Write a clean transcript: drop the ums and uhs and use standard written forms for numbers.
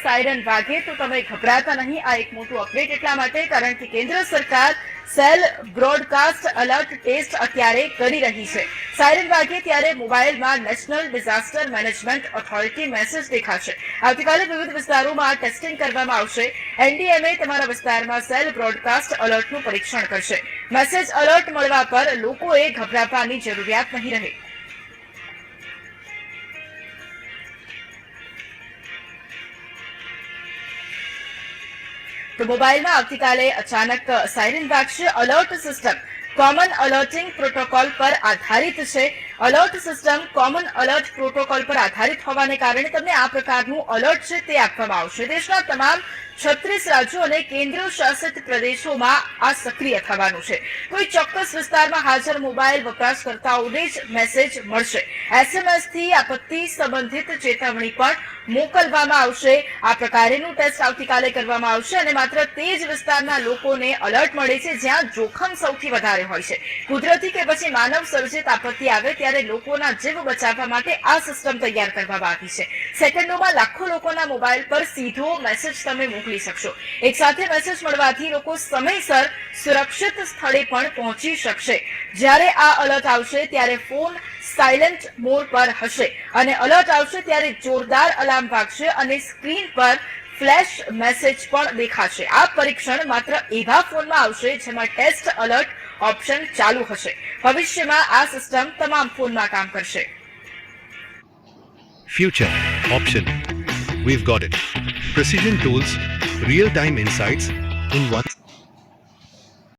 Siren વાગે તો તમે ગભરાતા નહીં. આ એક મોટું અપડેટ એટલા માટે કારણ કે કેન્દ્ર સરકાર સેલ બ્રોડકાસ્ટ અલર્ટ ટેસ્ટ અત્યારે કરી રહી છે. સાયરન વાગે ત્યારે મોબાઈલમાં national disaster management authority message દેખાશે. આવતીકાલે વિવિધ વિસ્તારોમાં ટેસ્ટિંગ કરવામાં આવશે. એનડીએમએ તમારા વિસ્તારમાં સેલ બ્રોડકાસ્ટ અલર્ટનું પરીક્ષણ કરશે. મેસેજ અલર્ટ મળવા પર લોકોએ ગભરાવાની જરૂરિયાત નહીં રહે. તો મોબાઈલમાં આવતીકાલે અચાનક સાયરન વાગશે. Alert system common alerting protocol પર આધારિત છે. Alert system common alert protocol પર આધારિત હોવાને કારણે તમને આ પ્રકારનું અલર્ટ છે તે આપવામાં આવશે. દેશના તમામ 36 રાજ્યો અને કેન્દ્ર શાસિત પ્રદેશોમાં આ સક્રિય થવાનું છે. કોઈ ચોક્કસ વિસ્તારમાં હાજર મોબાઈલ વપરાશકર્તાઓને જ મેસેજ મળશે. એસએમએસ થી આપત્તિ સંબંધિત ચેતવણી પણ મોકલવામાં આવશે. આ પ્રકારેનું ટેસ્ટ આવતીકાલે કરવામાં આવશે અને માત્ર તે જ વિસ્તારના લોકોને અલર્ટ મળે છે જ્યાં જોખમ સૌથી વધારે હોય છે. કુદરતી કે પછી માનવ સર્જિત આપત્તિ આવે ત્યારે લોકોના જીવ બચાવવા માટે આ સિસ્ટમ તૈયાર કરવામાં આવી છે. સેકન્ડોમાં લાખો લોકોના મોબાઈલ પર સીધો મેસેજ તમે મોકલી શકશો. એક સાથે મેસેજ મળવાથી લોકો સમયસર સુરક્ષિત સ્થળે પણ પહોંચી શકશે. જ્યારે આ અલર્ટ આવશે ત્યારે ફોન સાયલેન્ટ મોડ પર હશે અને અલર્ટ આવશે ત્યારે જોરદાર અલાર્મ વાગશે અને સ્ક્રીન પર ફ્લેશ મેસેજ પણ દેખાશે. આ પરીક્ષણ માત્ર એવા ફોનમાં આવશે જેમાં ટેસ્ટ અલર્ટ ઓપ્શન ચાલુ હશે. ભવિષ્યમાં આ સિસ્ટમ તમામ ફોનમાં કામ કરશે. Future option. We've got it. Precision tools, real-time insights in one